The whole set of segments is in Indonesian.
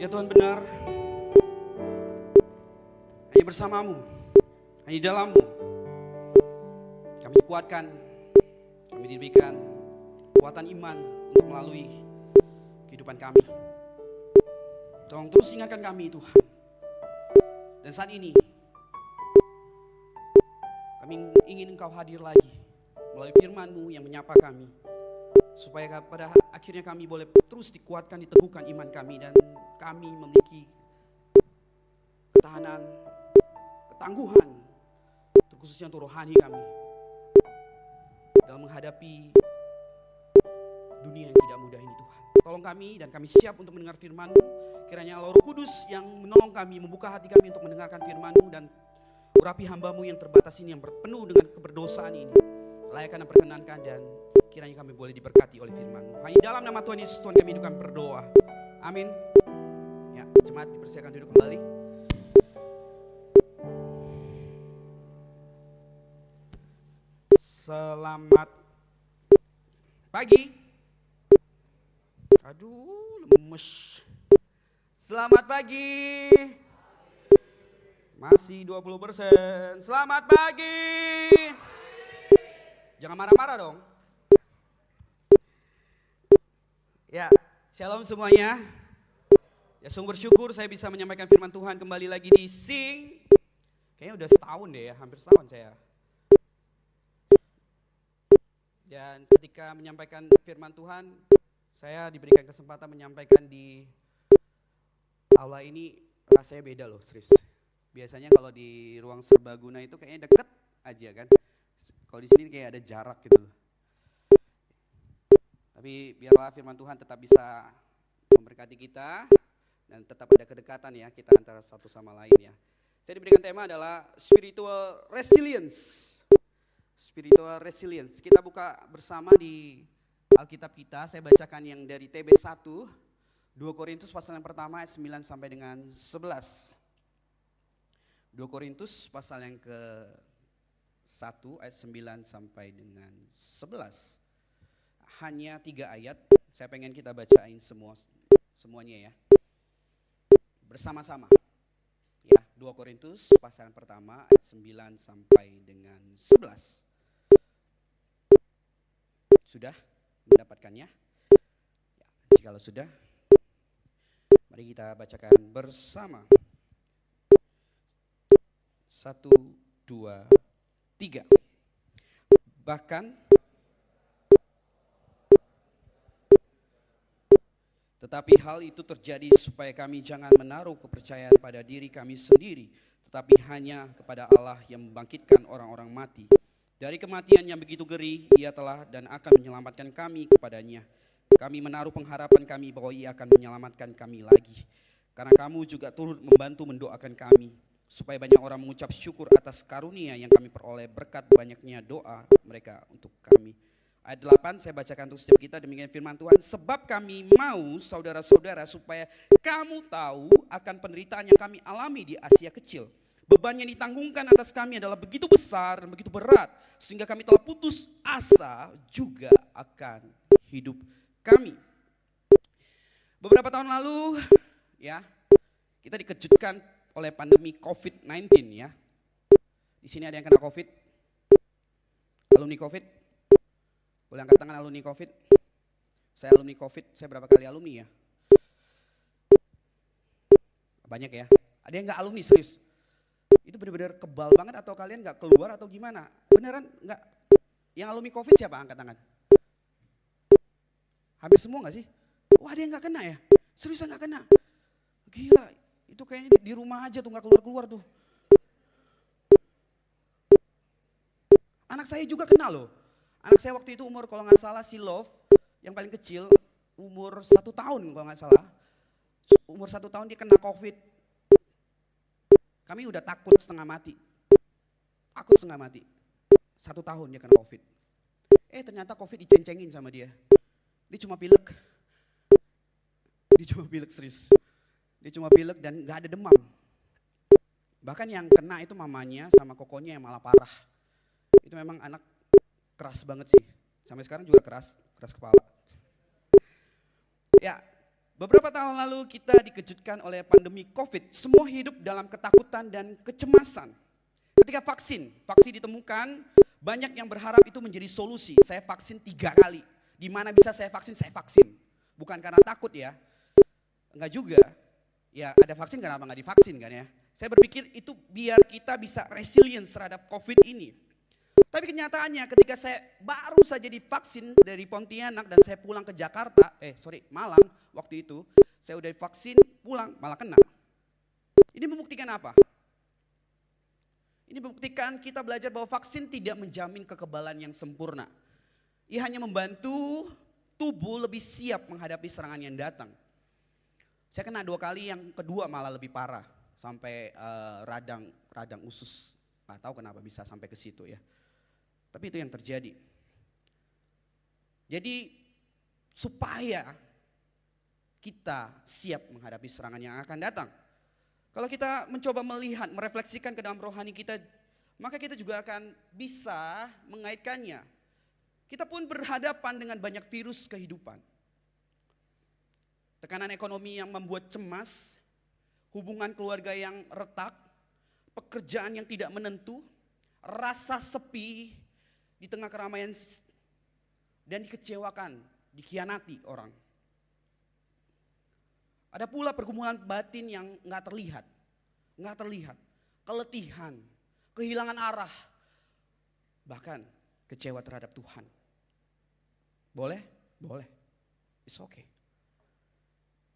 Ya Tuhan benar, hanya bersamamu, hanya di dalammu kami dikuatkan, kami diberikan kekuatan iman untuk melalui kehidupan kami. Tolong terus ingatkan kami Tuhan. Dan saat ini kami ingin Engkau hadir lagi melalui firman-Mu yang menyapa kami, supaya pada akhirnya kami boleh terus dikuatkan, diteguhkan iman kami, dan kami memiliki ketahanan, ketangguhan, terkhususnya untuk rohani kami dalam menghadapi dunia yang tidak mudah ini Tuhan. Tolong kami dan kami siap untuk mendengar firman-Mu. Kiranya Allah Roh Kudus yang menolong kami, membuka hati kami untuk mendengarkan firman-Mu, dan urapi hamba-Mu yang terbatas ini, yang penuh dengan keberdosaan ini, layakkan dan perkenankan, dan kiranya kami boleh diberkati oleh firman-Mu. Hanya dalam nama Tuhan Yesus Tuhan kami hidup, kami berdoa. Amin. Ya, jemaat dipersilakan duduk kembali. Selamat pagi. Aduh, lemes. Selamat pagi. Masih 20%. Selamat pagi. Jangan marah-marah dong. Ya, shalom semuanya. Ya, sungguh bersyukur saya bisa menyampaikan firman Tuhan kembali lagi di Sing. Kayaknya udah setahun deh ya, hampir setahun saya. Dan ketika menyampaikan firman Tuhan, saya diberikan kesempatan menyampaikan di aula ini, rasanya beda loh, serius. Biasanya kalau di ruang serbaguna itu kayaknya deket aja kan. Kalau di sini kayak ada jarak gitu loh. Tapi biarlah firman Tuhan tetap bisa memberkati kita dan tetap ada kedekatan ya kita antara satu sama lain ya. Saya diberikan tema adalah spiritual resilience. Spiritual resilience. Kita buka bersama di Alkitab kita. Saya bacakan yang dari TB 1, 2 Korintus pasal yang pertama ayat 9 sampai dengan 11. 2 Korintus pasal yang ke-1 ayat 9 sampai dengan 11. Hanya 3 ayat, saya pengen kita bacain semuanya ya. Bersama-sama. Ya, 2 Korintus pasal yang pertama ayat 9 sampai dengan 11. Sudah mendapatkannya? Ya, jikalau sudah, mari kita bacakan bersama. 1, 2, 3. Bahkan tetapi hal itu terjadi supaya kami jangan menaruh kepercayaan pada diri kami sendiri, tetapi hanya kepada Allah yang membangkitkan orang-orang mati. Dari kematian yang begitu ngeri, Ia telah dan akan menyelamatkan kami kepadanya. Kami menaruh pengharapan kami bahwa Ia akan menyelamatkan kami lagi. Karena kamu juga turut membantu mendoakan kami, supaya banyak orang mengucap syukur atas karunia yang kami peroleh berkat banyaknya doa mereka untuk kami. Ayat 8 saya bacakan untuk setiap kita, demikian firman Tuhan. Sebab kami mau saudara-saudara supaya kamu tahu akan penderitaan yang kami alami di Asia Kecil. Beban yang ditanggungkan atas kami adalah begitu besar dan begitu berat, sehingga kami telah putus asa juga akan hidup kami. Beberapa tahun lalu ya, kita dikejutkan oleh pandemi COVID-19 ya. Di sini ada yang kena COVID? Alumni COVID? Boleh angkat tangan alumni COVID? Saya alumni COVID, saya berapa kali alumni ya? Banyak ya. Ada yang gak alumni serius? Itu benar-benar kebal banget atau kalian gak keluar atau gimana? Beneran gak? Yang alumni COVID siapa? Angkat tangan. Hampir semua gak sih? Wah, ada yang gak kena ya? Seriusan gak kena? Gila, itu kayaknya di rumah aja tuh, gak keluar-keluar tuh. Anak saya juga kena loh. Anak saya waktu itu umur kalau gak salah si Love, yang paling kecil, umur 1 tahun kalau gak salah. Umur 1 tahun dia kena COVID. Kami udah takut setengah mati. Takut setengah mati. 1 tahun dia kena COVID. Ternyata COVID diceng-cengin sama dia. Dia cuma pilek. Dia cuma pilek serius. Dia cuma pilek dan gak ada demam. Bahkan yang kena itu mamanya sama kokonya yang malah parah. Itu memang anak keras banget sih. Sampai sekarang juga keras kepala. Ya, Beberapa tahun lalu kita dikejutkan oleh pandemi COVID. Semua hidup dalam ketakutan dan kecemasan. Ketika vaksin ditemukan, banyak yang berharap itu menjadi solusi. Saya vaksin 3 kali. Di mana bisa saya vaksin. Bukan karena takut ya. Enggak juga. Ya ada vaksin, kenapa nggak divaksin kan ya. Saya berpikir itu biar kita bisa resilience terhadap COVID ini. Tapi kenyataannya ketika saya baru saja divaksin dari Pontianak dan saya pulang ke Jakarta, Malang waktu itu, saya udah divaksin pulang malah kena. Ini membuktikan apa? Ini membuktikan kita belajar bahwa vaksin tidak menjamin kekebalan yang sempurna. Ia hanya membantu tubuh lebih siap menghadapi serangan yang datang. Saya kena 2 kali, yang kedua malah lebih parah, sampai radang usus. Nggak tahu kenapa bisa sampai ke situ ya. Tapi itu yang terjadi. Jadi supaya kita siap menghadapi serangan yang akan datang. Kalau kita mencoba melihat, merefleksikan ke dalam rohani kita, maka kita juga akan bisa mengaitkannya. Kita pun berhadapan dengan banyak virus kehidupan. Tekanan ekonomi yang membuat cemas, hubungan keluarga yang retak, pekerjaan yang tidak menentu, rasa sepi di tengah keramaian dan dikecewakan, dikhianati orang. Ada pula pergumulan batin yang nggak terlihat, keletihan, kehilangan arah, bahkan kecewa terhadap Tuhan. Boleh, it's okay.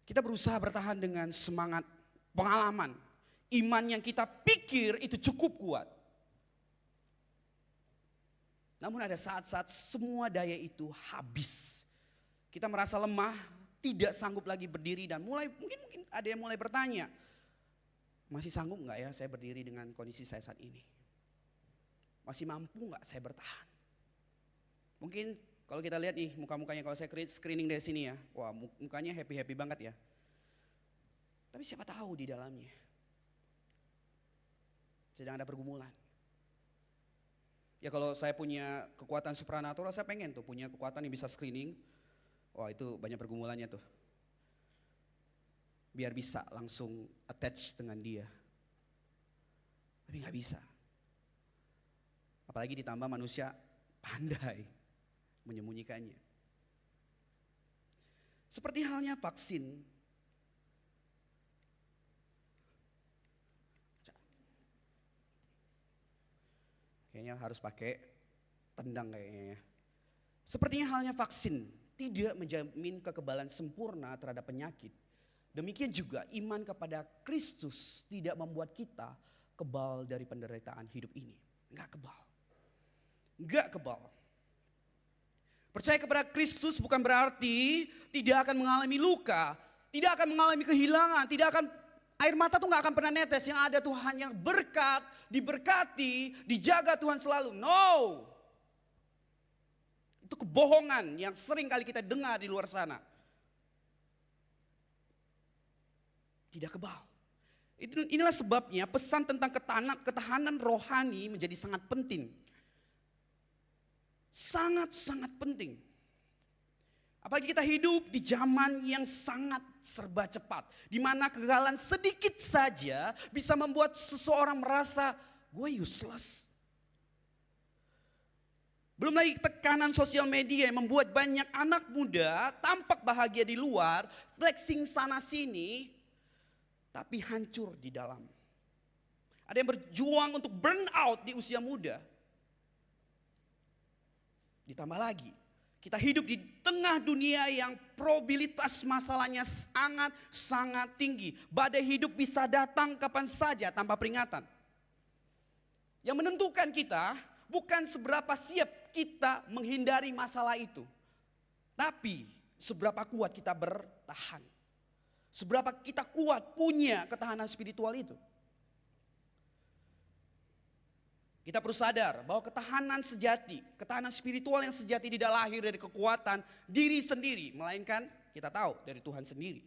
Kita berusaha bertahan dengan semangat pengalaman, iman yang kita pikir itu cukup kuat. Namun ada saat-saat semua daya itu habis. Kita merasa lemah, tidak sanggup lagi berdiri dan mungkin ada yang mulai bertanya, masih sanggup enggak ya saya berdiri dengan kondisi saya saat ini? Masih mampu enggak saya bertahan? Mungkin kalau kita lihat nih muka-mukanya, kalau saya screening dari sini ya, wah mukanya happy-happy banget ya. Tapi siapa tahu di dalamnya sedang ada pergumulan. Ya kalau saya punya kekuatan supranatural, saya pengen tuh punya kekuatan yang bisa screening. Wah itu banyak pergumulannya tuh. Biar bisa langsung attach dengan dia. Tapi gak bisa. Apalagi ditambah manusia pandai menyembunyikannya. Seperti halnya vaksin. Kayaknya harus pakai tendang kayaknya ya. Sepertinya halnya vaksin tidak menjamin kekebalan sempurna terhadap penyakit. Demikian juga iman kepada Kristus tidak membuat kita kebal dari penderitaan hidup ini. Enggak kebal. Percaya kepada Kristus bukan berarti tidak akan mengalami luka, tidak akan mengalami kehilangan, air mata tuh gak akan pernah netes. Yang ada Tuhan yang berkat, diberkati, dijaga Tuhan selalu. No. Itu kebohongan yang sering kali kita dengar di luar sana. Tidak kebal. Inilah sebabnya pesan tentang ketahanan rohani menjadi sangat penting. Sangat-sangat penting. Apalagi kita hidup di zaman yang sangat serba cepat. Di mana kegagalan sedikit saja bisa membuat seseorang merasa gue useless. Belum lagi tekanan sosial media yang membuat banyak anak muda tampak bahagia di luar, flexing sana sini, tapi hancur di dalam. Ada yang berjuang untuk burn out di usia muda. Ditambah lagi, kita hidup di tengah dunia yang probabilitas masalahnya sangat tinggi. Badai hidup bisa datang kapan saja tanpa peringatan. Yang menentukan kita bukan seberapa siap kita menghindari masalah itu, tapi seberapa kuat kita bertahan. Seberapa kita kuat punya ketahanan spiritual itu. Kita perlu sadar bahwa ketahanan spiritual yang sejati tidak lahir dari kekuatan diri sendiri, melainkan kita tahu dari Tuhan sendiri.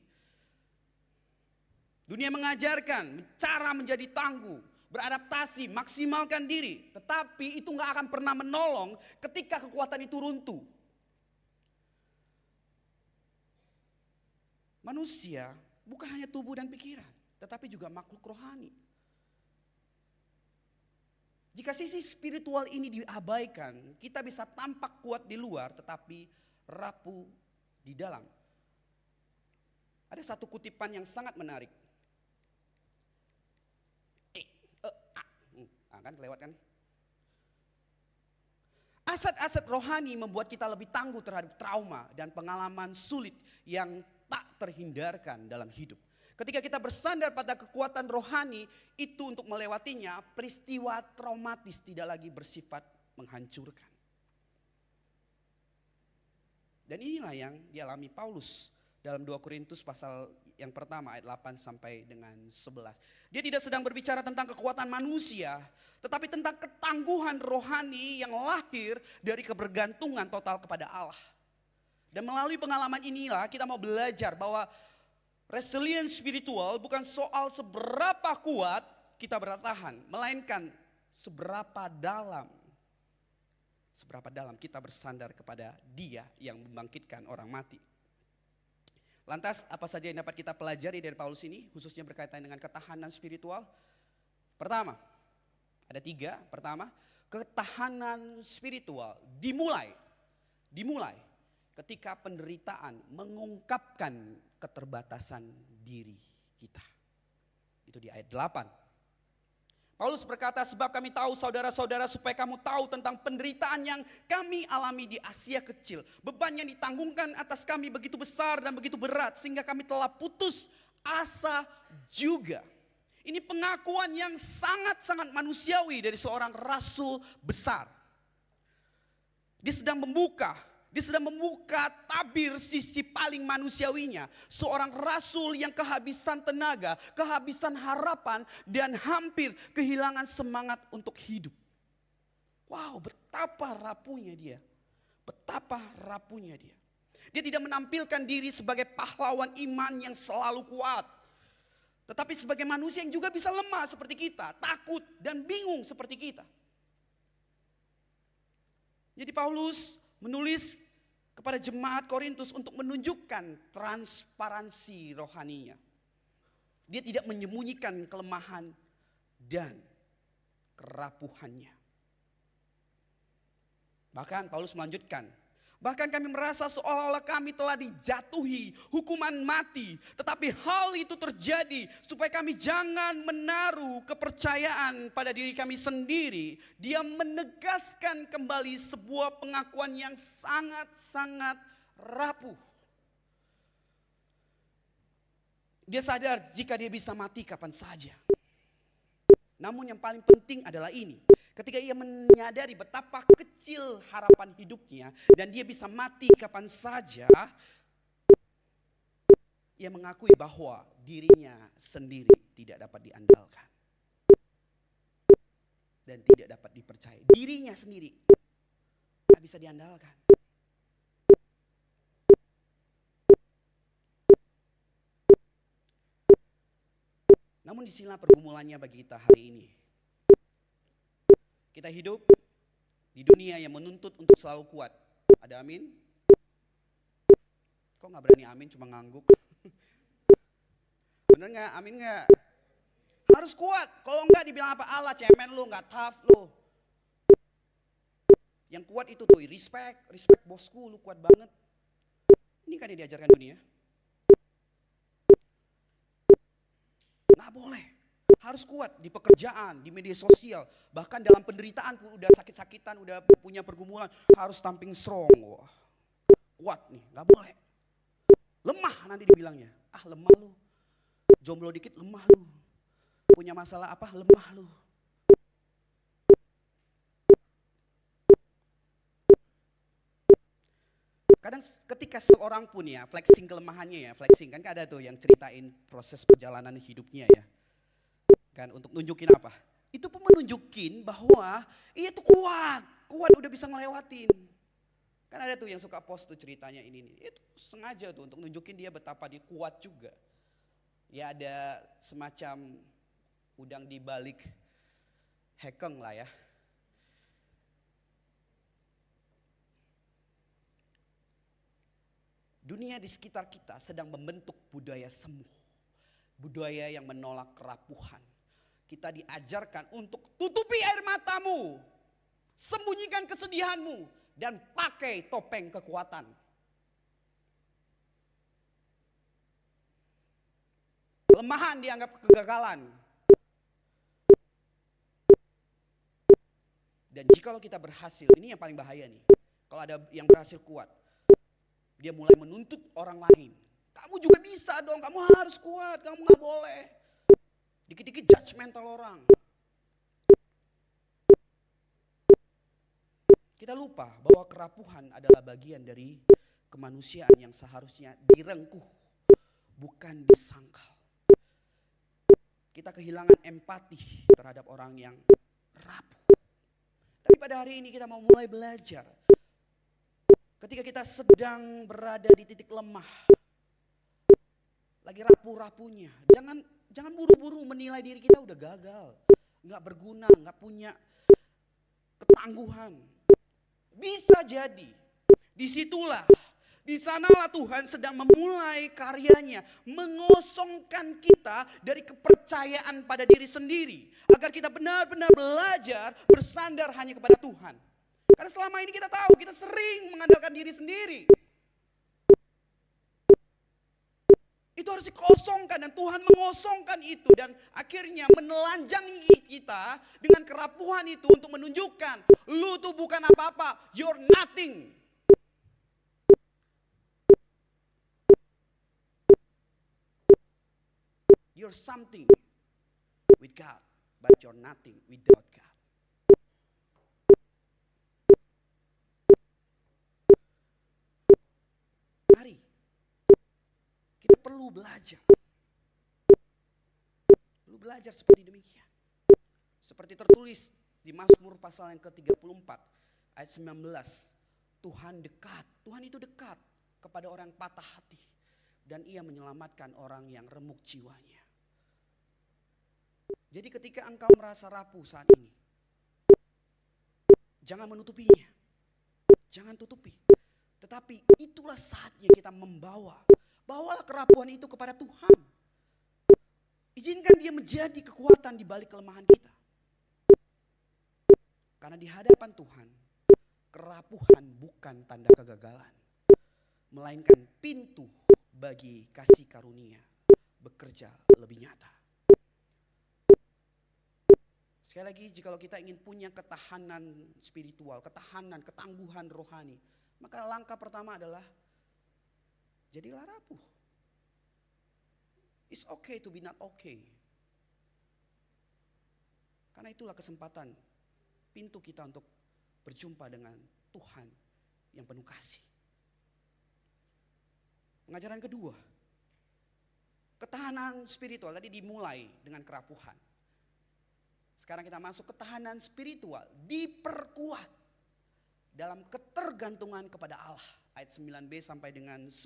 Dunia mengajarkan cara menjadi tangguh, beradaptasi, maksimalkan diri, tetapi itu gak akan pernah menolong ketika kekuatan itu runtuh. manusia bukan hanya tubuh dan pikiran, tetapi juga makhluk rohani. Jika sisi spiritual ini diabaikan, kita bisa tampak kuat di luar tetapi rapuh di dalam. Ada satu kutipan yang sangat menarik. Kan kelewat kan? Aset-aset rohani membuat kita lebih tangguh terhadap trauma dan pengalaman sulit yang tak terhindarkan dalam hidup. Ketika kita bersandar pada kekuatan rohani, itu untuk melewatinya, peristiwa traumatis tidak lagi bersifat menghancurkan. Dan inilah yang dialami Paulus dalam 2 Korintus pasal yang pertama ayat 8 sampai dengan 11. Dia tidak sedang berbicara tentang kekuatan manusia, tetapi tentang ketangguhan rohani yang lahir dari kebergantungan total kepada Allah. Dan melalui pengalaman inilah kita mau belajar bahwa resilience spiritual bukan soal seberapa kuat kita bertahan, melainkan seberapa dalam kita bersandar kepada Dia yang membangkitkan orang mati. Lantas apa saja yang dapat kita pelajari dari Paulus ini, khususnya berkaitan dengan ketahanan spiritual? Pertama, ada 3. Pertama, ketahanan spiritual dimulai ketika penderitaan mengungkapkan keterbatasan diri kita. Itu di ayat 8. Paulus berkata, sebab kami tahu saudara-saudara supaya kamu tahu tentang penderitaan yang kami alami di Asia kecil. Beban yang ditanggungkan atas kami begitu besar dan begitu berat sehingga kami telah putus asa juga. Ini pengakuan yang sangat-sangat manusiawi dari seorang rasul besar. Dia sedang membuka tabir sisi paling manusiawinya. Seorang rasul yang kehabisan tenaga, kehabisan harapan, dan hampir kehilangan semangat untuk hidup. Wow, betapa rapuhnya dia. Dia tidak menampilkan diri sebagai pahlawan iman yang selalu kuat. Tetapi sebagai manusia yang juga bisa lemah seperti kita, takut dan bingung seperti kita. Jadi Paulus menulis kepada jemaat Korintus untuk menunjukkan transparansi rohaninya. Dia tidak menyembunyikan kelemahan dan kerapuhannya. Bahkan Paulus melanjutkan, bahkan kami merasa seolah-olah kami telah dijatuhi hukuman mati. Tetapi hal itu terjadi supaya kami jangan menaruh kepercayaan pada diri kami sendiri. Dia menegaskan kembali sebuah pengakuan yang sangat-sangat rapuh. Dia sadar jika dia bisa mati kapan saja. Namun yang paling penting adalah ini. Ketika ia menyadari betapa kecil harapan hidupnya dan dia bisa mati kapan saja, ia mengakui bahwa dirinya sendiri tidak dapat diandalkan dan tidak dapat dipercaya. Dirinya sendiri tidak bisa diandalkan. Namun disinilah pergumulannya bagi kita hari ini. Kita hidup di dunia yang menuntut untuk selalu kuat. Ada amin? Kok gak berani amin, cuma ngangguk? Bener gak? Amin gak? Harus kuat. Kalau enggak dibilang apa? Allah cemen lu, gak tough lu. Yang kuat itu tuh, respect bosku, lu kuat banget. Ini kan yang diajarkan dunia. Gak boleh. Harus kuat di pekerjaan, di media sosial, bahkan dalam penderitaan pun udah sakit-sakitan, udah punya pergumulan, harus tamping strong. Wah, kuat nih, gak boleh. Lemah nanti dibilangnya, lemah lu. Jomblo dikit lemah lu. Punya masalah apa, lemah lu. Kadang ketika seorang pun ya flexing kelemahannya ya, flexing kan ada tuh yang ceritain proses perjalanan hidupnya ya. Kan untuk nunjukin apa? Itu pun menunjukin bahwa ia tuh kuat udah bisa ngelewatin. Kan ada tuh yang suka post tuh ceritanya ini. Itu sengaja tuh untuk nunjukin dia betapa dia kuat juga. Ya ada semacam udang di balik hekeng lah ya. Dunia di sekitar kita sedang membentuk budaya semu, budaya yang menolak kerapuhan. Kita diajarkan untuk tutupi air matamu, sembunyikan kesedihanmu, dan pakai topeng kekuatan. Kelemahan dianggap kegagalan. Dan jikalau kita berhasil, ini yang paling bahaya nih. Kalau ada yang berhasil kuat, dia mulai menuntut orang lain. Kamu juga bisa dong, kamu harus kuat, kamu gak boleh. Dikit-dikit judgmental orang. Kita lupa bahwa kerapuhan adalah bagian dari kemanusiaan yang seharusnya direngkuh, bukan disangkal. Kita kehilangan empati terhadap orang yang rapuh. Tapi pada hari ini kita mau mulai belajar. Ketika kita sedang berada di titik lemah, lagi rapuh-rapuhnya, jangan buru-buru menilai diri kita udah gagal, nggak berguna, nggak punya ketangguhan. Bisa jadi, di sanalah Tuhan sedang memulai karyanya, mengosongkan kita dari kepercayaan pada diri sendiri, agar kita benar-benar belajar bersandar hanya kepada Tuhan. Karena selama ini kita tahu, kita sering mengandalkan diri sendiri. Itu harus dikosongkan dan Tuhan mengosongkan itu. Dan akhirnya menelanjangi kita dengan kerapuhan itu untuk menunjukkan, lu tuh bukan apa-apa, you're nothing. You're something with God, but you're nothing without God. Mari, kita perlu belajar. Seperti demikian. Seperti tertulis di Mazmur pasal yang ke-34 ayat 19. Tuhan dekat, Tuhan itu dekat kepada orang patah hati. Dan ia menyelamatkan orang yang remuk jiwanya. Jadi ketika engkau merasa rapuh saat ini, jangan menutupinya. Jangan tutupi. Tetapi itulah saatnya kita bawalah kerapuhan itu kepada Tuhan. Izinkan dia menjadi kekuatan di balik kelemahan kita. Karena di hadapan Tuhan, kerapuhan bukan tanda kegagalan, melainkan pintu bagi kasih karunia bekerja lebih nyata. Sekali lagi, jikalau kita ingin punya ketahanan spiritual, ketangguhan rohani, maka langkah pertama adalah jadilah rapuh. It's okay to be not okay. Karena itulah kesempatan pintu kita untuk berjumpa dengan Tuhan yang penuh kasih. Pengajaran kedua, ketahanan spiritual tadi dimulai dengan kerapuhan. Sekarang kita masuk ketahanan spiritual diperkuat dalam ketergantungan kepada Allah. Ayat 9b sampai dengan 10.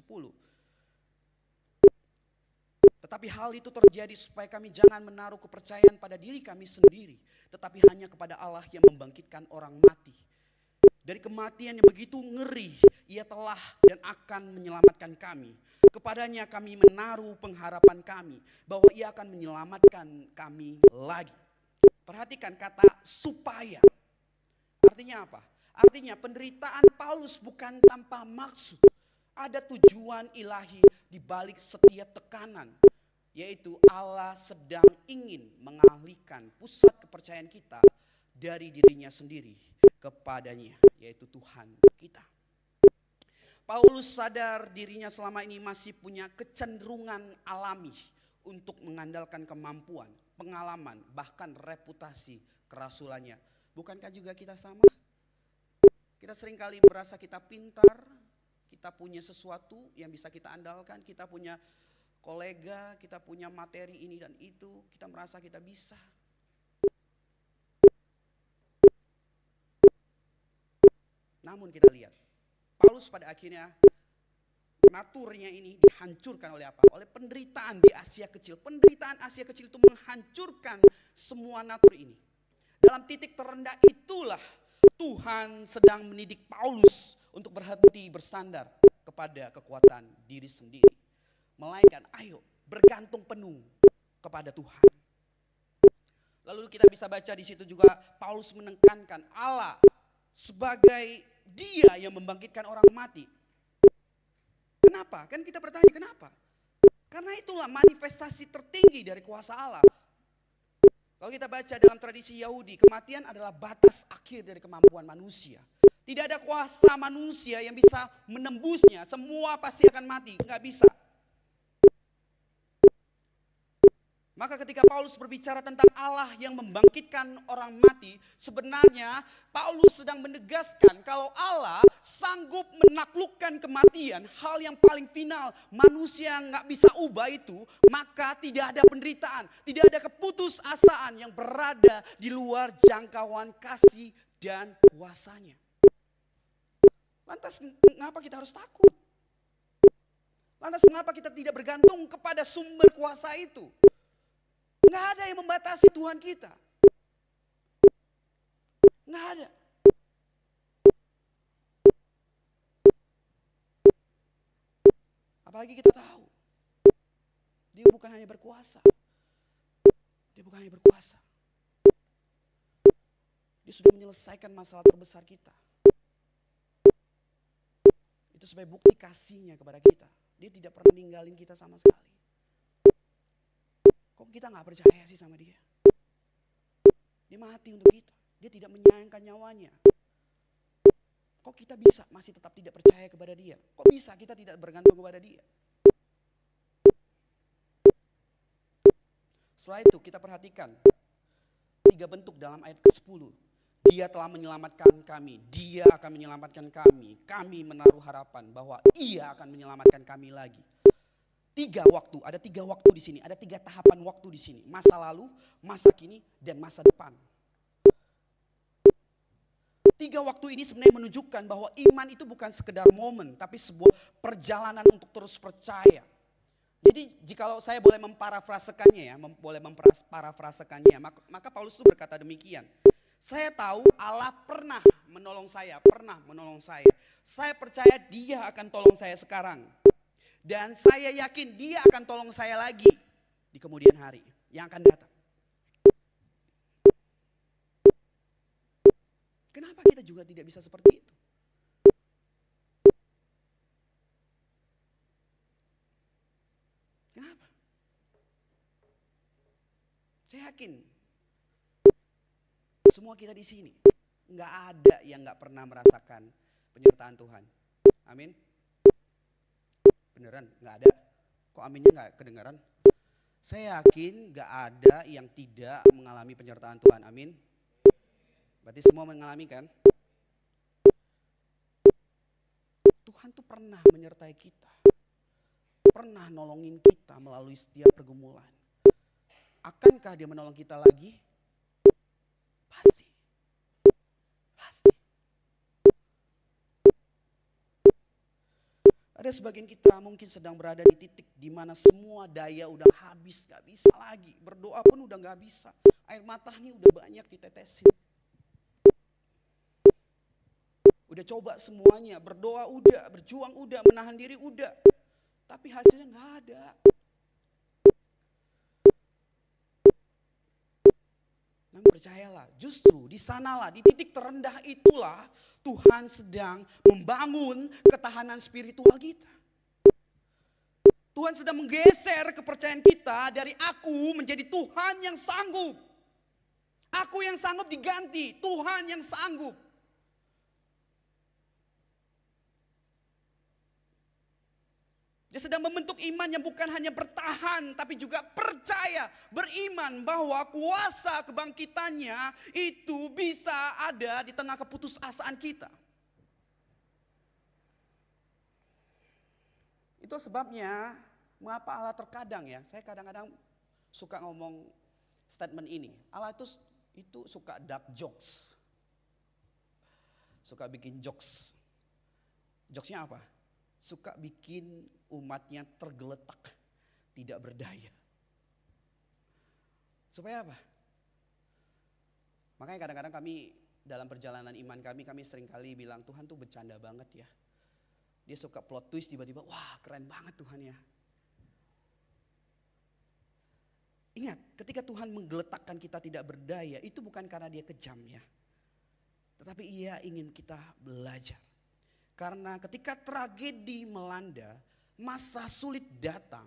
Tetapi hal itu terjadi supaya kami jangan menaruh kepercayaan pada diri kami sendiri, tetapi hanya kepada Allah yang membangkitkan orang mati. Dari kematian yang begitu ngeri, ia telah dan akan menyelamatkan kami. Kepadanya kami menaruh pengharapan kami, bahwa ia akan menyelamatkan kami lagi. Perhatikan kata supaya. Artinya apa? Artinya penderitaan Paulus bukan tanpa maksud. Ada tujuan ilahi di balik setiap tekanan. Yaitu Allah sedang ingin mengalihkan pusat kepercayaan kita dari dirinya sendiri kepadanya, yaitu Tuhan kita. Paulus sadar dirinya selama ini masih punya kecenderungan alami untuk mengandalkan kemampuan, pengalaman, bahkan reputasi kerasulannya. Bukankah juga kita sama? Kita seringkali merasa kita pintar, kita punya sesuatu yang bisa kita andalkan, kita punya kolega, kita punya materi ini dan itu, kita merasa kita bisa. Namun kita lihat, Paulus pada akhirnya naturnya ini dihancurkan oleh apa? Oleh penderitaan di Asia Kecil. Penderitaan Asia Kecil itu menghancurkan semua natur ini. Dalam titik terendah itulah Tuhan sedang mendidik Paulus untuk berhenti bersandar kepada kekuatan diri sendiri. Melainkan ayo bergantung penuh kepada Tuhan. Lalu kita bisa baca di situ juga Paulus menekankan Allah sebagai Dia yang membangkitkan orang mati. Kenapa? Kan kita bertanya kenapa? Karena itulah manifestasi tertinggi dari kuasa Allah. Kalau kita baca dalam tradisi Yahudi, kematian adalah batas akhir dari kemampuan manusia. Tidak ada kuasa manusia yang bisa menembusnya, semua pasti akan mati, nggak bisa. Maka ketika Paulus berbicara tentang Allah yang membangkitkan orang mati, sebenarnya Paulus sedang menegaskan kalau Allah sanggup menaklukkan kematian, hal yang paling final, manusia nggak bisa ubah itu, maka tidak ada penderitaan, tidak ada keputusasaan yang berada di luar jangkauan kasih dan kuasanya. Lantas mengapa kita harus takut? Lantas mengapa kita tidak bergantung kepada sumber kuasa itu? Nggak ada yang membatasi Tuhan kita. Nggak ada. Apalagi kita tahu, Dia bukan hanya berkuasa. Dia bukan hanya berkuasa. Dia sudah menyelesaikan masalah terbesar kita. Itu sebagai bukti kasihnya kepada kita. Dia tidak pernah ninggalin kita sama sekali. Kok kita gak percaya sih sama Dia? Dia mati untuk kita. Dia tidak menyayangkan nyawanya. Kok kita bisa masih tetap tidak percaya kepada Dia? Kok bisa kita tidak bergantung kepada Dia? Setelah itu kita perhatikan 3 bentuk dalam ayat ke-10. Dia telah menyelamatkan kami. Dia akan menyelamatkan kami. Kami menaruh harapan bahwa Ia akan menyelamatkan kami lagi. 3 waktu, ada 3 waktu di sini, ada 3 tahapan waktu di sini. Masa lalu, masa kini, dan masa depan. 3 waktu ini sebenarnya menunjukkan bahwa iman itu bukan sekedar momen, tapi sebuah perjalanan untuk terus percaya. Jadi jikalau saya boleh memparafrasekannya maka Paulus itu berkata demikian. Saya tahu Allah pernah menolong saya. Saya percaya Dia akan tolong saya sekarang. Dan saya yakin Dia akan tolong saya lagi di kemudian hari yang akan datang. Kenapa kita juga tidak bisa seperti itu? Kenapa? Saya yakin semua kita di sini nggak ada yang nggak pernah merasakan penyertaan Tuhan. Amin. Beneran nggak ada. Kok aminnya nggak kedengaran? Saya yakin nggak ada yang tidak mengalami penyertaan Tuhan. Amin. Berarti semua mengalami kan? Tuhan tuh pernah menyertai kita. Pernah nolongin kita melalui setiap pergumulan. Akankah Dia menolong kita lagi? Pasti. Ada sebagian kita mungkin sedang berada di titik di mana semua daya udah habis, gak bisa lagi. Berdoa pun udah gak bisa. Air mata nih udah banyak ditetesin. Udah coba semuanya, berdoa udah, berjuang udah, menahan diri udah. Tapi hasilnya gak ada. Namun percayalah, justru di sanalah, di titik terendah itulah Tuhan sedang membangun ketahanan spiritual kita. Tuhan sedang menggeser kepercayaan kita dari aku menjadi Tuhan yang sanggup. Aku yang sanggup diganti, Tuhan yang sanggup. Dia sedang membentuk iman yang bukan hanya bertahan, tapi juga percaya, beriman bahwa kuasa kebangkitannya itu bisa ada di tengah keputusasaan kita. Itu sebabnya mengapa Allah terkadang ya, saya kadang-kadang suka ngomong statement ini. Allah itu suka dark jokes. Suka bikin jokes. Jokesnya apa? Suka bikin umatnya tergeletak, tidak berdaya. Supaya apa? Makanya kadang-kadang kami dalam perjalanan iman kami seringkali bilang Tuhan tuh bercanda banget ya. Dia suka plot twist tiba-tiba, wah keren banget Tuhan ya. Ingat, ketika Tuhan menggeletakkan kita tidak berdaya, itu bukan karena dia kejam ya. Tetapi ia ingin kita belajar. Karena ketika tragedi melanda, masa sulit datang,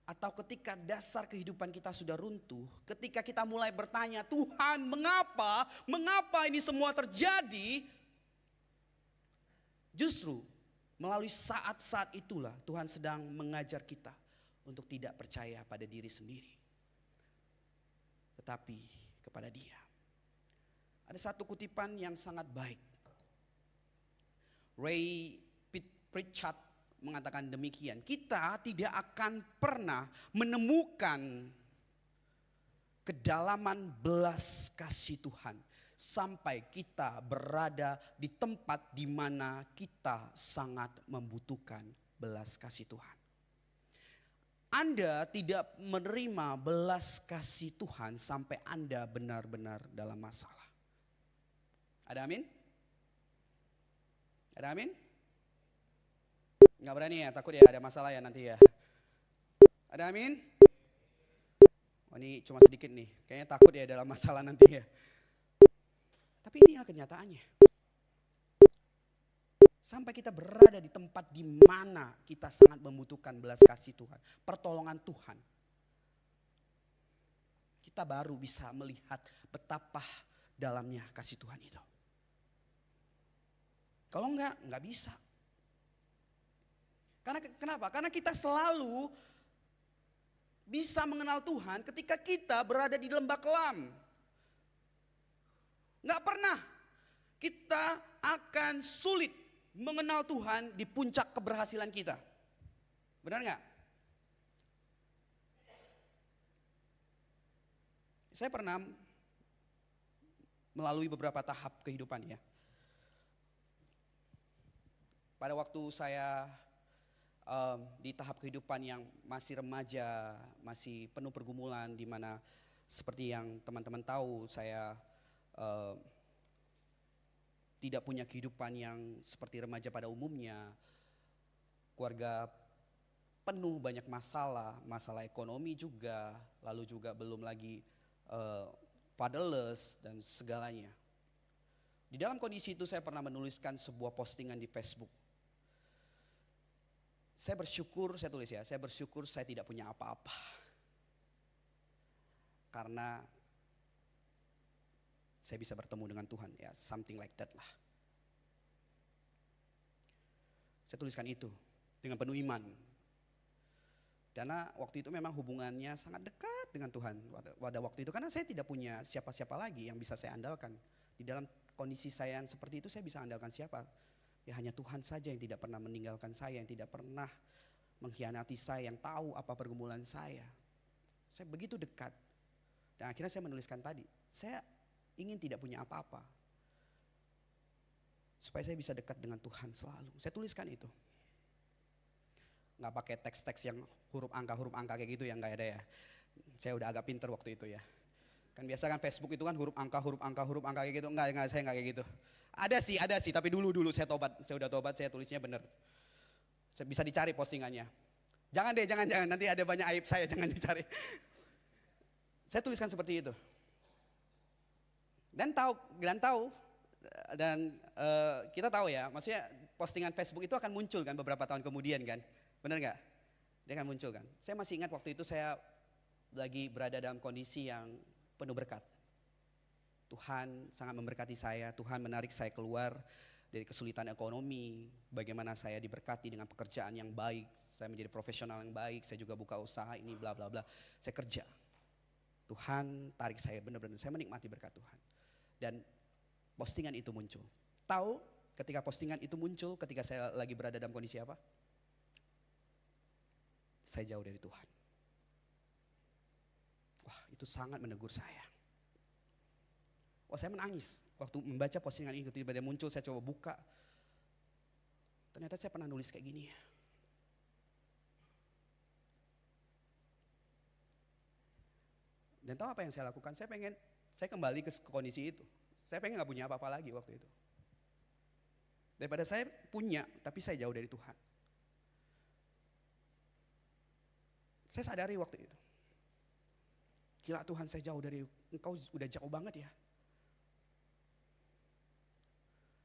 atau ketika dasar kehidupan kita sudah runtuh, ketika kita mulai bertanya, Tuhan mengapa ini semua terjadi? Justru melalui saat-saat itulah Tuhan sedang mengajar kita untuk tidak percaya pada diri sendiri, tetapi kepada Dia. Ada satu kutipan yang sangat baik. Ray Pritchard mengatakan demikian, kita tidak akan pernah menemukan kedalaman belas kasih Tuhan sampai kita berada di tempat di mana kita sangat membutuhkan belas kasih Tuhan. Anda tidak menerima belas kasih Tuhan sampai Anda benar-benar dalam masalah. Ada amin? Ada amin? Nggak berani ya, takut ya ada masalah ya nanti ya. Ada amin? Oh ini cuma sedikit nih, kayaknya takut ya dalam masalah nanti ya. Tapi inilah kenyataannya. Sampai kita berada di tempat di mana kita sangat membutuhkan belas kasih Tuhan, pertolongan Tuhan, kita baru bisa melihat betapa dalamnya kasih Tuhan itu. Kalau enggak bisa. Karena kenapa? Karena kita selalu bisa mengenal Tuhan ketika kita berada di lembah kelam. Enggak pernah kita akan sulit mengenal Tuhan di puncak keberhasilan kita. Benar enggak? Saya pernah melalui beberapa tahap kehidupan ya. Pada waktu saya di tahap kehidupan yang masih remaja, masih penuh pergumulan, di mana seperti yang teman-teman tahu, saya tidak punya kehidupan yang seperti remaja pada umumnya. Keluarga penuh banyak masalah, masalah ekonomi juga, lalu juga belum lagi fatherless dan segalanya. Di dalam kondisi itu saya pernah menuliskan sebuah postingan di Facebook. Saya bersyukur, saya tulis ya, saya bersyukur saya tidak punya apa-apa. Karena saya bisa bertemu dengan Tuhan ya, something like that lah. Saya tuliskan itu dengan penuh iman. Karena waktu itu memang hubungannya sangat dekat dengan Tuhan pada waktu itu. Karena saya tidak punya siapa-siapa lagi yang bisa saya andalkan. Di dalam kondisi saya yang seperti itu saya bisa andalkan siapa? Ya hanya Tuhan saja yang tidak pernah meninggalkan saya, yang tidak pernah mengkhianati saya, yang tahu apa pergumulan saya. Saya begitu dekat. Dan akhirnya saya menuliskan tadi, saya ingin tidak punya apa-apa. Supaya saya bisa dekat dengan Tuhan selalu. Saya tuliskan itu. Nggak pakai teks-teks yang huruf angka kayak gitu ya, nggak ada ya. Saya udah agak pinter waktu itu ya. Kan biasa kan Facebook itu kan huruf angka kayak gitu. Enggak, saya enggak kayak gitu. Ada sih, tapi dulu saya tobat. Saya udah tobat, saya tulisnya bener. Saya bisa dicari postingannya. Jangan deh, jangan. Nanti ada banyak aib saya, jangan dicari. Saya tuliskan seperti itu. Dan kita tahu ya, maksudnya postingan Facebook itu akan muncul kan beberapa tahun kemudian kan. Benar enggak? Dia akan muncul kan. Saya masih ingat waktu itu saya lagi berada dalam kondisi yang penuh berkat. Tuhan sangat memberkati saya, Tuhan menarik saya keluar dari kesulitan ekonomi, bagaimana saya diberkati dengan pekerjaan yang baik, saya menjadi profesional yang baik, saya juga buka usaha ini bla bla bla, saya kerja. Tuhan tarik saya benar-benar, saya menikmati berkat Tuhan. Dan postingan itu muncul. Tahu ketika postingan itu muncul, ketika saya lagi berada dalam kondisi apa? Saya jauh dari Tuhan. Wah, itu sangat menegur saya. Wah, saya menangis waktu membaca postingan itu, tiba-tiba muncul, saya coba buka. Ternyata saya pernah nulis kayak gini. Dan tahu apa yang saya lakukan? Saya kembali ke kondisi itu. Saya pengen gak punya apa-apa lagi waktu itu. Daripada saya punya, tapi saya jauh dari Tuhan. Saya sadari waktu itu. Gila Tuhan, saya jauh dari Engkau, udah jauh banget ya.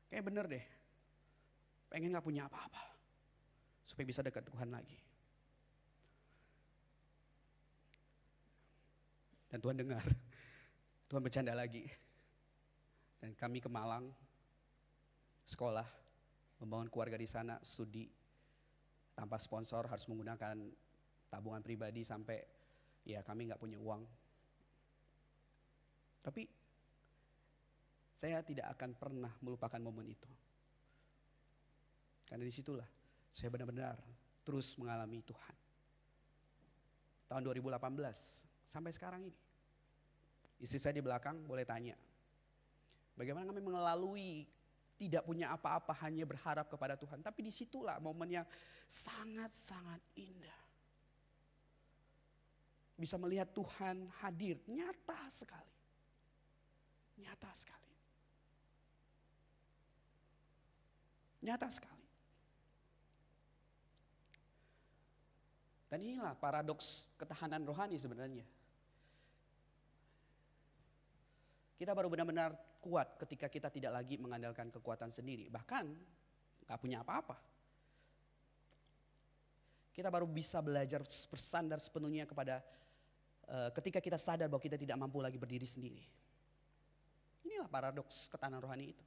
Kayak bener deh. Pengen gak punya apa-apa. Supaya bisa dekat Tuhan lagi. Dan Tuhan dengar. Tuhan bercanda lagi. Dan kami ke Malang. Sekolah. Membangun keluarga di sana, studi. Tanpa sponsor, harus menggunakan tabungan pribadi sampai ya kami gak punya uang. Tapi saya tidak akan pernah melupakan momen itu. Karena disitulah saya benar-benar terus mengalami Tuhan. Tahun 2018 sampai sekarang ini. Istri saya di belakang boleh tanya. Bagaimana kami melalui tidak punya apa-apa, hanya berharap kepada Tuhan. Tapi disitulah momen yang sangat-sangat indah. Bisa melihat Tuhan hadir, nyata sekali. Nyata sekali. Nyata sekali. Dan inilah paradoks ketahanan rohani sebenarnya. Kita baru benar-benar kuat ketika kita tidak lagi mengandalkan kekuatan sendiri. Bahkan gak punya apa-apa. Kita baru bisa belajar bersandar sepenuhnya kepada ketika kita sadar bahwa kita tidak mampu lagi berdiri sendiri. Inilah paradoks ketahanan rohani itu.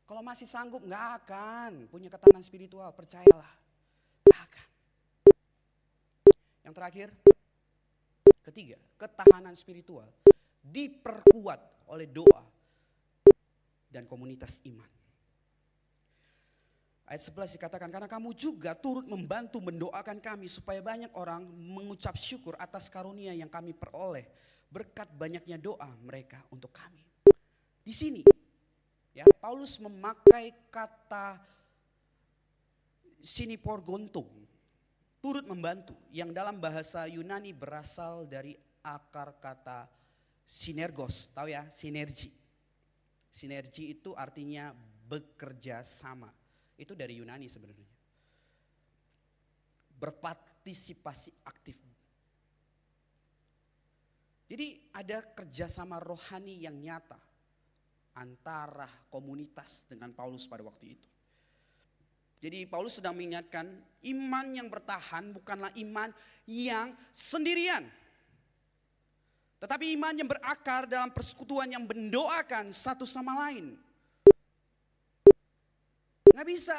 Kalau masih sanggup gak akan punya ketahanan spiritual, percayalah. Gak akan. Yang terakhir, ketiga, ketahanan spiritual diperkuat oleh doa dan komunitas iman. Ayat 11 dikatakan, karena kamu juga turut membantu mendoakan kami supaya banyak orang mengucap syukur atas karunia yang kami peroleh berkat banyaknya doa mereka untuk kami. Di sini ya, Paulus memakai kata siniporgontum, turut membantu, yang dalam bahasa Yunani berasal dari akar kata sinergos, tahu ya, sinergi. Sinergi itu artinya bekerja sama. Itu dari Yunani sebenarnya. Berpartisipasi aktif. Jadi ada kerjasama rohani yang nyata antara komunitas dengan Paulus pada waktu itu. Jadi Paulus sedang mengingatkan, iman yang bertahan bukanlah iman yang sendirian. Tetapi iman yang berakar dalam persekutuan yang mendoakan satu sama lain. Gak bisa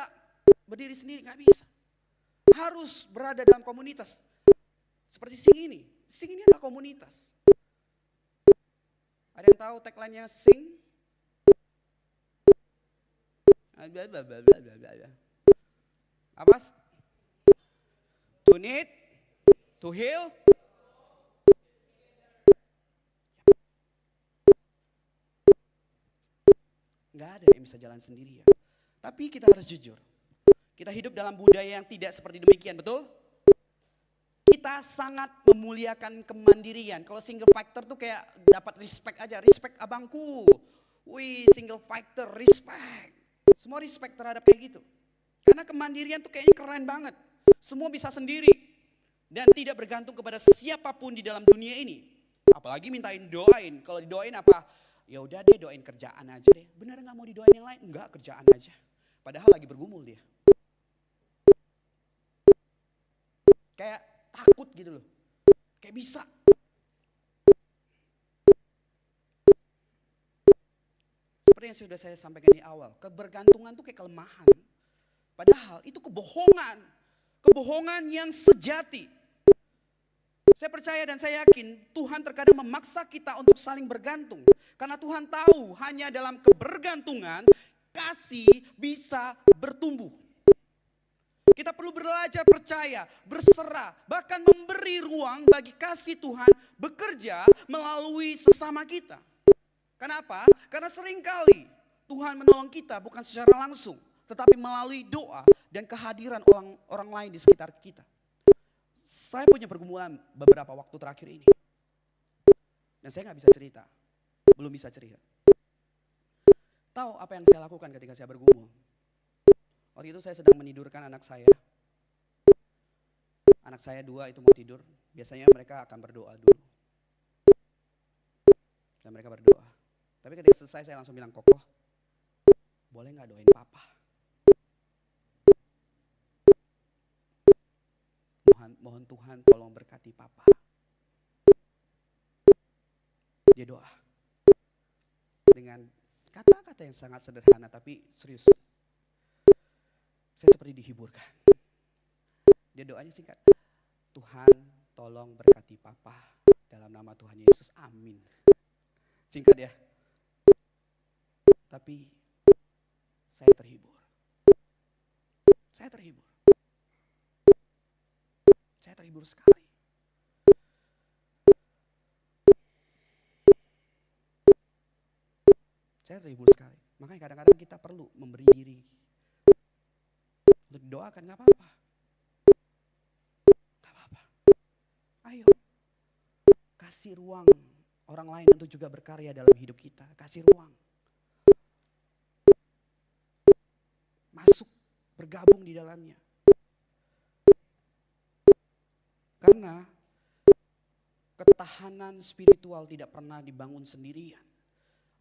berdiri sendiri, gak bisa. Harus berada dalam komunitas. Seperti Sing ini. Sing ini adalah komunitas. Ada yang tahu tagline-nya Sing? Apa? To need, to heal. Gak ada yang bisa jalan sendiri ya. Tapi kita harus jujur. Kita hidup dalam budaya yang tidak seperti demikian, betul? Kita sangat memuliakan kemandirian. Kalau single factor tuh kayak dapat respect aja. Respect abangku. Wih, single factor, respect. Semua respect terhadap kayak gitu. Karena kemandirian tuh kayaknya keren banget. Semua bisa sendiri. Dan tidak bergantung kepada siapapun di dalam dunia ini. Apalagi mintain doain. Kalau didoain apa? Ya udah deh, doain kerjaan aja deh. Benar nggak mau didoain yang lain? Enggak, kerjaan aja. Padahal lagi bergumul dia. Kayak takut gitu loh. Kayak bisa. Seperti yang sudah saya sampaikan di awal. Kebergantungan tuh kayak kelemahan. Padahal itu kebohongan. Kebohongan yang sejati. Saya percaya dan saya yakin Tuhan terkadang memaksa kita untuk saling bergantung. Karena Tuhan tahu hanya dalam kebergantungan kasih bisa bertumbuh. Kita perlu belajar percaya, berserah, bahkan memberi ruang bagi kasih Tuhan bekerja melalui sesama kita. Kenapa? Karena seringkali Tuhan menolong kita bukan secara langsung, tetapi melalui doa dan kehadiran orang lain di sekitar kita. Saya punya pergumulan beberapa waktu terakhir ini. Dan saya gak bisa cerita. Belum bisa cerita. Tahu apa yang saya lakukan ketika saya bergumul? Waktu itu saya sedang menidurkan anak saya. Anak saya 2 itu mau tidur. Biasanya mereka akan berdoa dulu. Dan mereka berdoa. Tapi ketika selesai saya langsung bilang, Kokoh, boleh gak doain papa? Mohon Tuhan tolong berkati papa. Dia doa. Dengan kata-kata yang sangat sederhana tapi serius. Saya seperti dihiburkan. Dia doanya singkat. Tuhan tolong berkati papa dalam nama Tuhan Yesus. Amin. Singkat ya. Tapi saya terhibur. Saya terhibur. Saya terhibur sekali. Saya terhibur sekali. Makanya kadang-kadang kita perlu memberi diri untuk didoakan, gak apa-apa. Gak apa-apa. Ayo. Kasih ruang orang lain untuk juga berkarya dalam hidup kita. Kasih ruang. Masuk, bergabung di dalamnya. Karena ketahanan spiritual tidak pernah dibangun sendirian.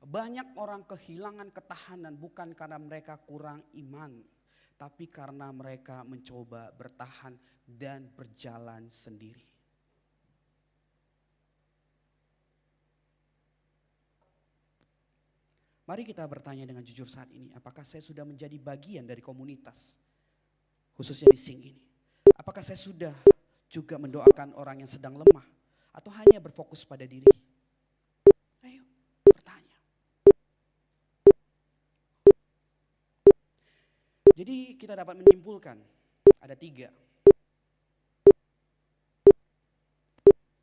Banyak orang kehilangan ketahanan bukan karena mereka kurang iman, tapi karena mereka mencoba bertahan dan berjalan sendiri. Mari kita bertanya dengan jujur saat ini, apakah saya sudah menjadi bagian dari komunitas, khususnya di Sing ini? Apakah saya sudah juga mendoakan orang yang sedang lemah, atau hanya berfokus pada diri? Ayo, bertanya. Jadi kita dapat menyimpulkan, ada 3.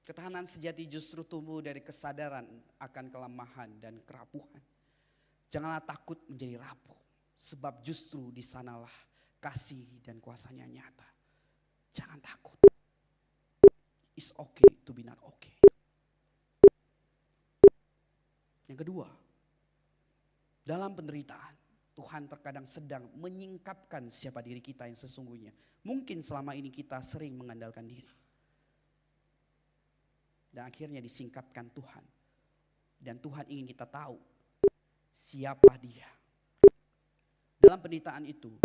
Ketahanan sejati justru tumbuh dari kesadaran akan kelemahan dan kerapuhan. Janganlah takut menjadi rapuh, sebab justru di sanalah kasih dan kuasanya nyata. Jangan takut. It's okay to be not okay. Yang kedua, dalam penderitaan, Tuhan terkadang sedang menyingkapkan siapa diri kita yang sesungguhnya. Mungkin selama ini kita sering mengandalkan diri. Dan akhirnya disingkapkan Tuhan. Dan Tuhan ingin kita tahu siapa Dia. Dalam penderitaan itu,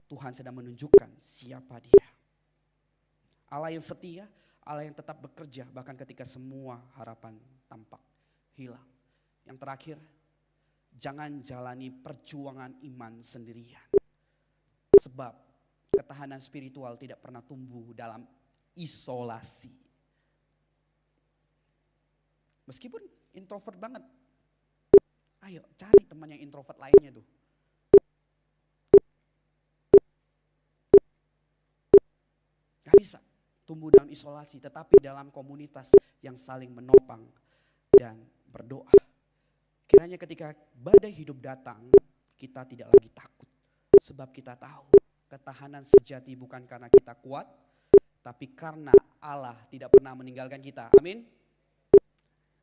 Tuhan sedang menunjukkan siapa Dia. Allah yang setia, Allah yang tetap bekerja bahkan ketika semua harapan tampak hilang. Yang terakhir, jangan jalani perjuangan iman sendirian. Sebab ketahanan spiritual tidak pernah tumbuh dalam isolasi. Meskipun introvert banget, ayo cari teman yang introvert lainnya tuh. Gak bisa tumbuh dalam isolasi, tetapi dalam komunitas yang saling menopang dan berdoa. Kiranya ketika badai hidup datang, kita tidak lagi takut. Sebab kita tahu ketahanan sejati bukan karena kita kuat, tapi karena Allah tidak pernah meninggalkan kita. Amin.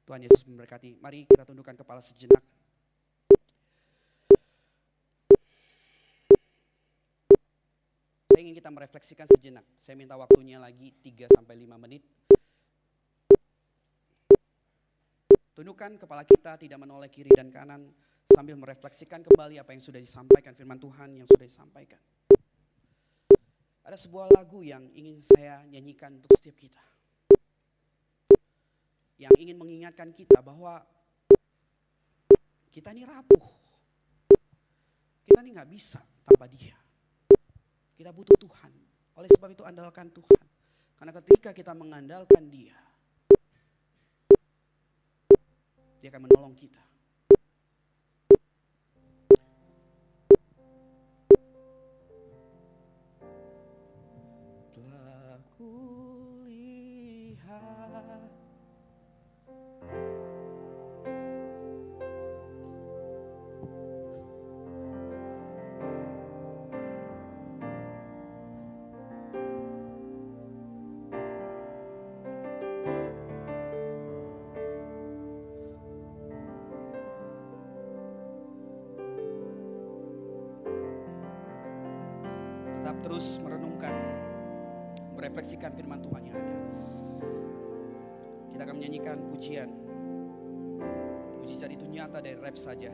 Tuhan Yesus memberkati. Mari kita tundukkan kepala sejenak. Saya ingin kita merefleksikan sejenak. Saya minta waktunya lagi 3-5 menit. Tundukkan kepala kita, tidak menoleh kiri dan kanan, sambil merefleksikan kembali apa yang sudah disampaikan, firman Tuhan yang sudah disampaikan. Ada sebuah lagu yang ingin saya nyanyikan untuk setiap kita. Yang ingin mengingatkan kita bahwa kita ini rapuh. Kita ini gak bisa tanpa Dia. Kita butuh Tuhan. Oleh sebab itu andalkan Tuhan. Karena ketika kita mengandalkan Dia, Dia akan menolong kita. Telah kulihat tetap terus merenungkan, merefleksikan firman Tuhan yang ada. Kita akan menyanyikan pujian. Mujizat itu nyata dari ref saja.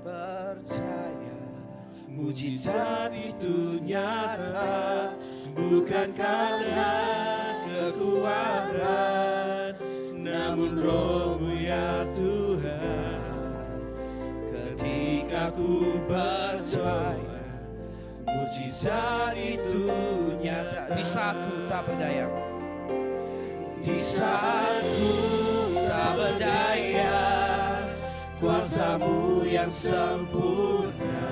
Percaya mujizat itu nyata, bukan karena kekuatan, namun Roh-Mu ya Tuhan. Ketika ku percaya mujizat itu nyata, di saat ku tak berdaya, di saat ku tak berdaya, kuasa-Mu yang sempurna.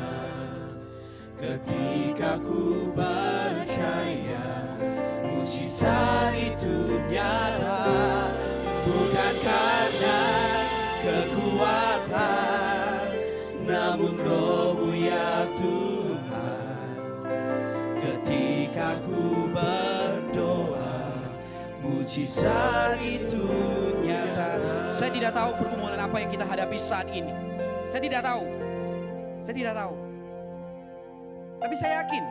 Ketika ku percaya mujizat itu nyata, bukan karena kekuatan, namun Roh-Mu ya Tuhan. Ketika ku berdoa, mujizat itu nyata. Saya tidak tahu pergumulan apa yang kita hadapi saat ini. Saya tidak tahu. Saya tidak tahu. Tapi saya yakin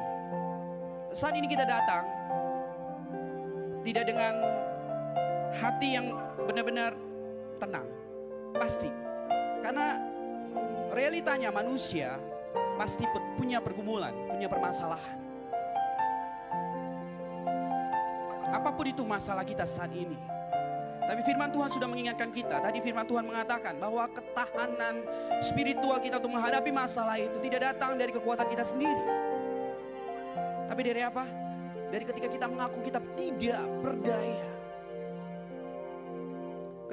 saat ini kita datang tidak dengan hati yang benar-benar tenang. Pasti. Karena realitanya manusia pasti punya pergumulan, punya permasalahan. Apapun itu masalah kita saat ini. Tapi firman Tuhan sudah mengingatkan kita. Tadi firman Tuhan mengatakan bahwa ketahanan spiritual kita untuk menghadapi masalah itu tidak datang dari kekuatan kita sendiri. Tapi dari apa? Dari ketika kita mengaku kita tidak berdaya.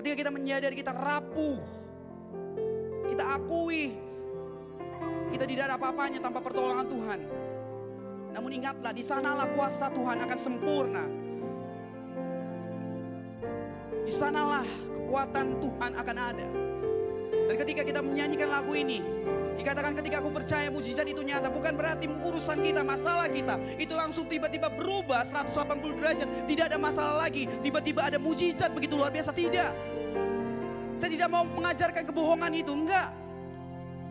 Ketika kita menyadari kita rapuh. Kita akui kita tidak ada apa-apanya tanpa pertolongan Tuhan. Namun ingatlah, di sanalah kuasa Tuhan akan sempurna. Di sanalah kekuatan Tuhan akan ada. Dan ketika kita menyanyikan lagu ini, dikatakan ketika aku percaya mujizat itu nyata, bukan berarti urusan kita, masalah kita itu langsung tiba-tiba berubah 180 derajat. Tidak ada masalah lagi, tiba-tiba ada mujizat begitu luar biasa. Tidak. Saya tidak mau mengajarkan kebohongan itu, enggak.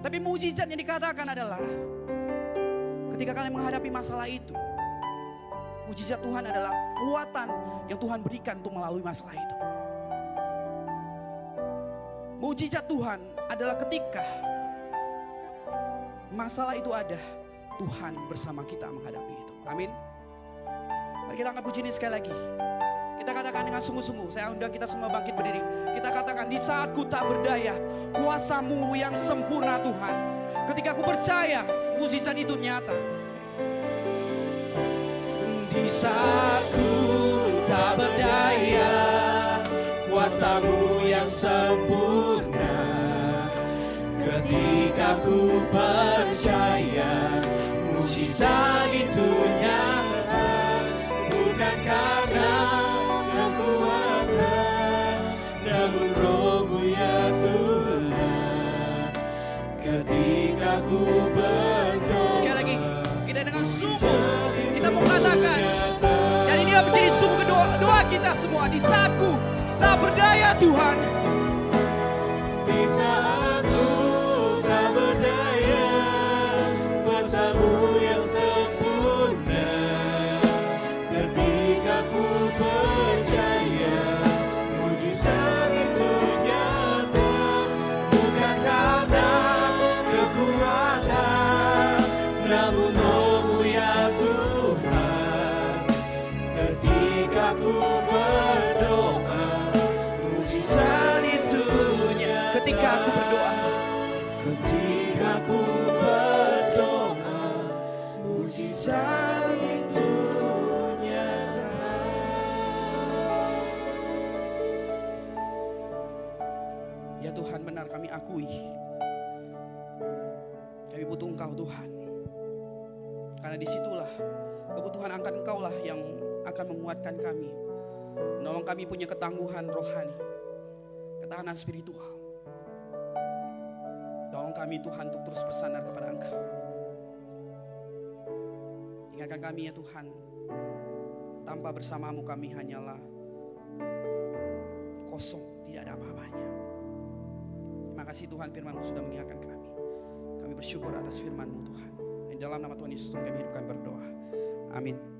Tapi mujizat yang dikatakan adalah ketika kalian menghadapi masalah itu, mujizat Tuhan adalah kekuatan yang Tuhan berikan untuk melalui masalah itu. Mujizat Tuhan adalah ketika masalah itu ada, Tuhan bersama kita menghadapi itu. Amin. Mari kita angkat puji ini sekali lagi. Kita katakan dengan sungguh-sungguh. Saya undang kita semua bangkit berdiri. Kita katakan, di saat ku tak berdaya, kuasa-Mu yang sempurna Tuhan. Ketika ku percaya, mujizat itu nyata. Di saat ku tak berdaya, kuasa-Mu yang sempurna. Ketika ku percaya, mujizat itu nyata. Bukan karena kekuatan, namun Roh-Mu ya Tuhan. Ketika ku berdoa, sekali lagi kita dengan sungguh kita mau katakan, dan ini menjadi sungguh doa kita semua. Di saat ku tak berdaya Tuhan, di saat ku tak berdaya, kuasa-Mu yang sempurna. Ketika ku percaya, mujizat itu nyata. Bukan karena kekuatan, namun Roh-Mu ya Tuhan. Ketika ku berdoa, mujizat butuh Engkau Tuhan. Karena disitulah kebutuhan akan Engkau lah yang akan menguatkan kami, menolong kami punya ketangguhan rohani, ketahanan spiritual. Tolong kami Tuhan untuk terus bersandar kepada Engkau. Ingatkan kami ya Tuhan, tanpa bersamamu kami hanyalah kosong, tidak ada apa-apanya. Terima kasih Tuhan, firman-Mu sudah mengingatkan kami. Kami bersyukur atas firman-Mu Tuhan. Di dalam nama Tuhan Yesus kami hidupkan berdoa. Amin.